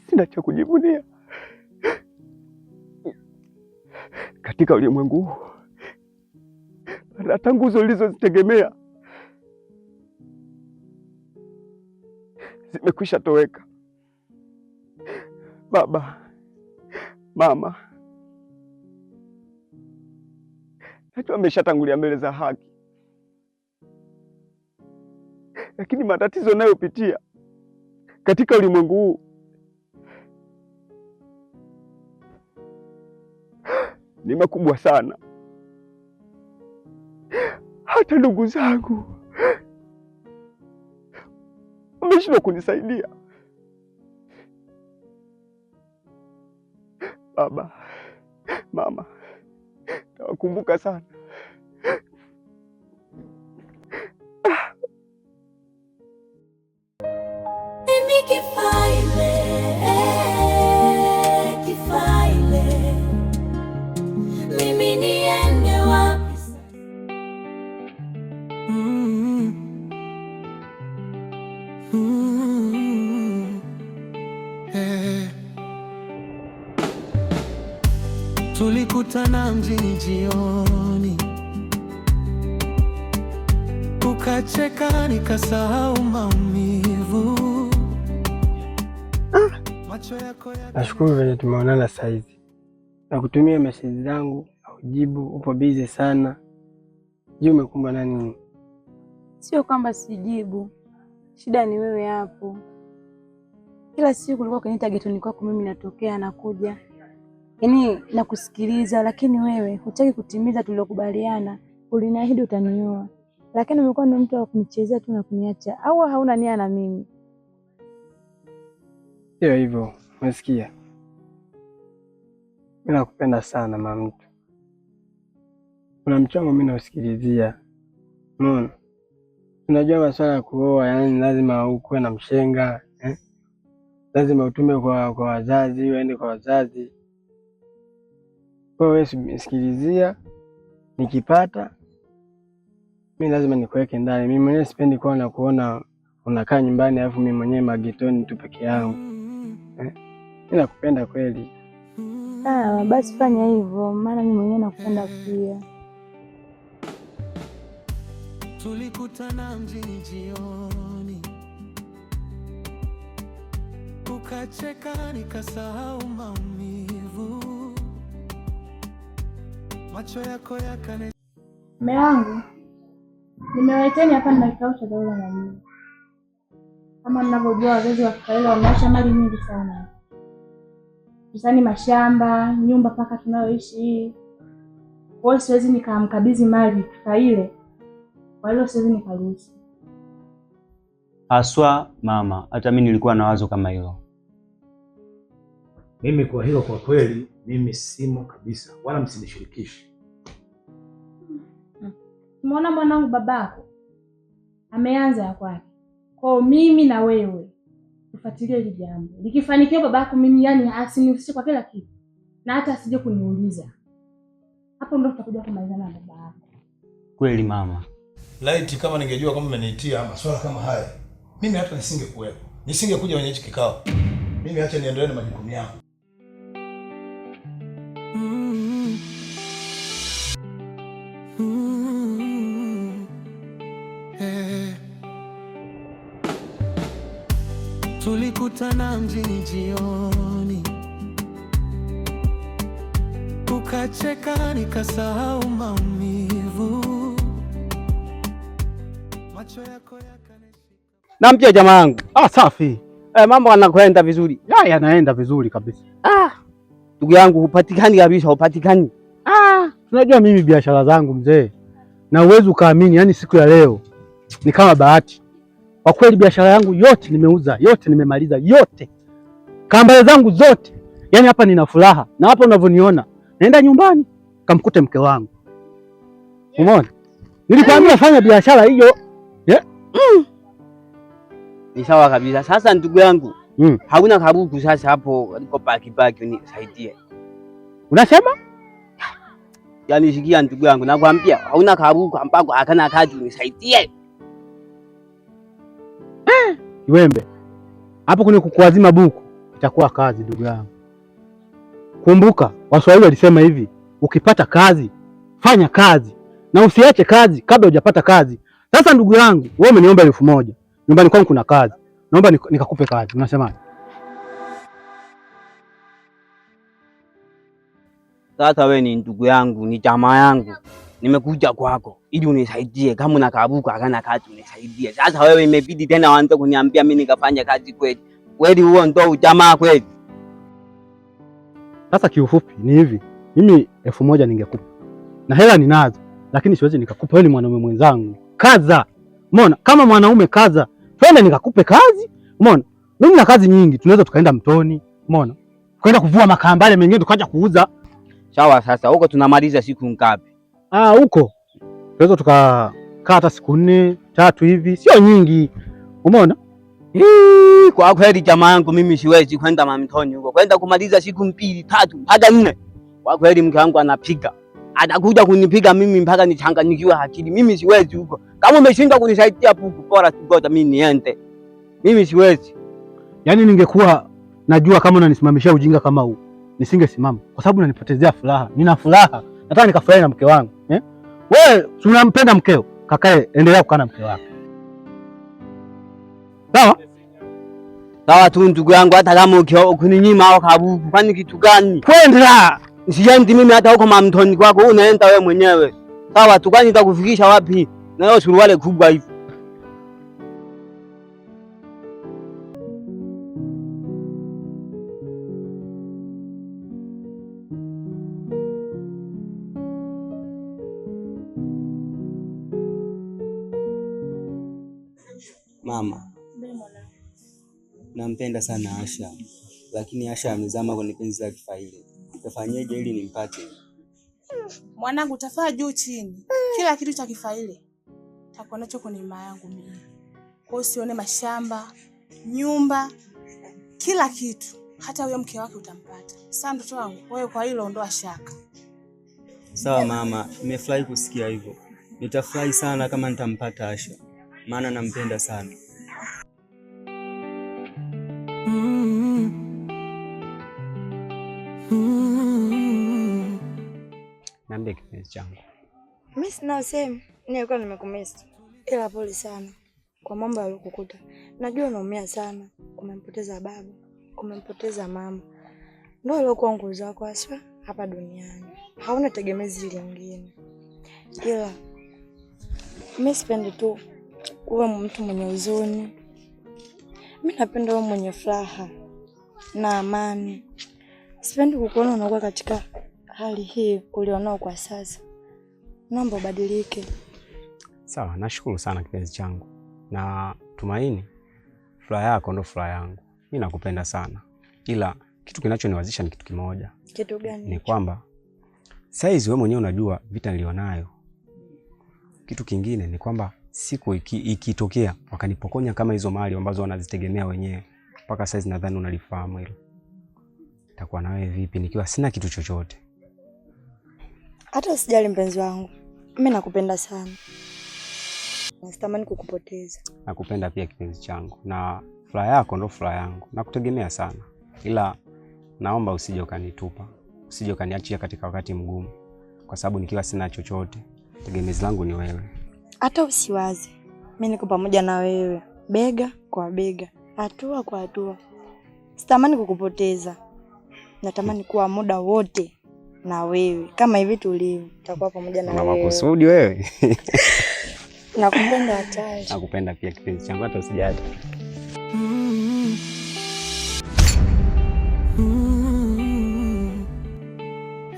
Sina cha kujivunia katika ulimwengu huu. Hata nguzo ulizozitegemea zimekwisha toweka. Baba, mama, najua ameshatangulia mbele za haki, lakini matatizo nayopitia katika ulimwengu huu ni makubwa sana. Hata ndugu zangu wameshindwa kunisaidia. Baba, mama, nawakumbuka sana. Mimi Kifaile, Kifaile, mimi niende wapi? Tulikutana mjini jioni, ukacheka nikasahau maumivu. Nashukuru venye tumeonana saizi. Na kutumia message zangu aujibu, upo busy sana. Je, umekumbwa na nini? Sio kwamba sijibu, shida ni wewe hapo. Kila siku ulikuwa ukiniita getoni kwako, mimi natokea nakuja, yaani nakusikiliza, lakini wewe hutaki kutimiza tuliyokubaliana. Uliniahidi utanioa, lakini umekuwa ni mtu wa kunichezea tu na kuniacha. Au hauna nia na mimi? Sio hivyo, umesikia? Mimi nakupenda sana mama mtu. Kuna mchongo mimi nausikilizia. Unaona? Unajua masuala ya kuoa, yani lazima ukuwe na mshenga, lazima utume kwa wazazi, uende kwa wazazi. Kwa hiyo wewe sikilizia, nikipata mimi lazima nikuweke ndani. Mimi mwenyewe sipendi kuona unakaa nyumbani alafu mimi mwenyewe magetoni tu peke yangu. Mimi nakupenda kweli. Basi fanya hivyo, maana mimi mwenyewe nakupenda pia. Tulikutana mjini jioni, ukacheka nikasahau maumivu. Macho yako yakane. Mume wangu, nimewaiteni hapa na kikao cha dharura na mimi. Kama mnavyojua wazazi wa Kifaile wameacha mali nyingi sana. Kusani mashamba, nyumba paka tunayoishi hii. Kwa hiyo siwezi nikamkabidhi mali Kifaile. Kwa hiyo siwezi nikaruhusu. Aswa mama, hata mimi nilikuwa na wazo kama hilo. Mimi kwa hilo kwa kweli mimi simo kabisa, wala msinishirikishe. Umeona mwanangu, babako ameanza ya kwake. Kwa mimi na wewe tufuatilie hili jambo. Likifanikiwa babako mimi yani asinihusishe kwa kila kitu. Na hata asije kuniuliza. Hapo ndio tutakuja kumalizana na babako. Kweli mama. Laiti kama ningejua kama mmeniitia masuala kama haya, mimi hata nisingekuwepo. Nisingekuja kwenye hichi kikao. Mimi acha niendelee na majukumu yangu. Tulikutana mjini jioni, ukacheka nikasahau maumivu. Macho yako yakanishika. Na mpya jamaa yangu. Safi. Mambo yanakwenda vizuri. Yanaenda vizuri kabisa. Ndugu yangu hupatikani kabisa, hupatikani. Tunajua mimi biashara zangu mzee. Na uwezo ukaamini, yani siku ya leo ni kama bahati. Kwa kweli biashara yangu yote nimeuza, yote nimemaliza, yote. Kambale zangu zote. Yani hapa nina furaha. Na hapa unavyoniona, naenda nyumbani kamkute mke wangu. Umeona? Nilikwambia fanya biashara hiyo. Ni sawa kabisa. Sasa ndugu yangu, hauna kabuku sasa hapo aliko paki unisaidie. Unasema? Yaani sikia ndugu yangu, nakwambia hauna kabuku ambako akana kazi unisaidie. Iwembe. Hapo kwenye kukuazima buku itakuwa kazi ndugu yangu. Kumbuka Waswahili walisema hivi, ukipata kazi, fanya kazi na usiache kazi kabla hujapata kazi. Sasa ndugu yangu, wewe umeniomba 1000. Nyumbani kwangu kuna kazi. Naomba nikakupe kazi. Unasemaje? Sasa wewe ni ndugu yangu, ni jamaa yangu. Nimekuja kwako ili unisaidie, kama una Kabuku akana kazi unisaidie. Sasa wewe imebidi tena waanze kuniambia mimi nikafanya kazi kweli. Kweli huo ndo ujamaa kweli? Sasa kiufupi ni hivi, mimi 1000 ningekupa. Na hela ninazo, lakini siwezi nikakupa. Wewe ni mwanaume mwenzangu. Kaza. Umeona? Kama mwanaume kaza. Twende nikakupe kazi. Umeona? Mimi na kazi nyingi, tunaweza tukaenda mtoni. Umeona? Kwenda kuvua makambale mengine tukaja kuuza. Sawa, sasa huko tunamaliza siku ngapi? Huko tunaweza tukakaa hata siku 4, 3 hivi, sio nyingi. Umeona? Kwa kweli jamaa yangu, mimi siwezi kwenda mamtoni huko. Kwenda kumaliza siku 2, 3 hata 4. Kwa kweli mke wangu anapiga. Atakuja kunipiga mimi mpaka nichanganyikiwe akili. Mimi siwezi huko. Kama umeshinda kunisaidia Buku, bora ngoja mimi niende. Mimi siwezi. Yaani ningekuwa najua kama unanisimamishia ujinga kama huu, nisingesimama kwa sababu unanipotezea furaha. Nina furaha. Nataka nikafurahi na mke wangu, eh? Wewe unampenda mkeo, kakae, endelea kukaa na mke wako. Sawa? Sawa tu ndugu yangu, hata kama ukininyima au Kabuku, kwani kitu gani? Kwenda. Siendi mimi hata huko mamtoni kwako, unaenda wewe mwenyewe. Sawa tu, kwani nitakufikisha wapi? Na hiyo suruali kubwa hivi. Mama, nampenda sana Asha, lakini Asha amezama kwenye penzi la Kifaile. Utafanyeje ili nimpate? Mwanangu, tafaa juu chini. Kila kitu cha Kifaile takuwa nacho kwenye mama yangu mimi. Kwa usione mashamba, nyumba, kila kitu. Hata huyo mke wake utampata. Sasa mtoto wangu, wewe kwa hilo ondoa shaka. Sawa mama, nimefurahi kusikia hivyo. Nitafurahi sana kama nitampata Asha, maana nampenda sana. Niambie kipenzi changu. Mimi sina usemi, nilikuwa nimekumisi. Ila pole sana kwa mambo yaliokukuta. Najua unaumia sana, umempoteza baba, umempoteza mama. Ndio alikuwa nguzo zako Asha hapa duniani. Hauna tegemezi lingine. Ila mimi sipendi tu uwe mtu mwenye huzuni. Mimi napenda uwe mwenye furaha na amani. Sipendi kukuona unakuwa katika hali hii ulionao kwa sasa. Naomba ubadilike. Sawa, nashukuru sana kipenzi changu. Na Tumaini, furaha yako ndo furaha yangu. Mimi nakupenda sana. Ila kitu kinachoniwazisha ni kitu kimoja. Kitu gani? Ni kwamba saizi wewe mwenyewe unajua vita nilionayo. Kitu kingine ni kwamba siku ikitokea wakanipokonya kama hizo mali ambazo wanazitegemea wenyewe, mpaka saizi nadhani unalifahamu hilo. Itakuwa na wewe vipi nikiwa sina kitu chochote? Hata usijali mpenzi wangu. Mimi nakupenda sana. Nasitamani kukupoteza. Nakupenda pia kipenzi changu. Na furaha yako ndo furaha yangu. Nakutegemea sana. Ila naomba usije ukanitupa. Usije ukaniachia katika wakati mgumu. Kwa sababu nikiwa sina chochote, tegemezi langu ni wewe. Hata usiwaze. Mimi niko pamoja na wewe. Bega kwa bega. Hatua kwa hatua. Sitamani kukupoteza. Natamani kuwa muda wote na wewe. Kama hivi tulivyo, tutakuwa pamoja na wewe. Una makusudi wewe. Nakupenda hatari. Nakupenda pia kipenzi changu, hata usijali.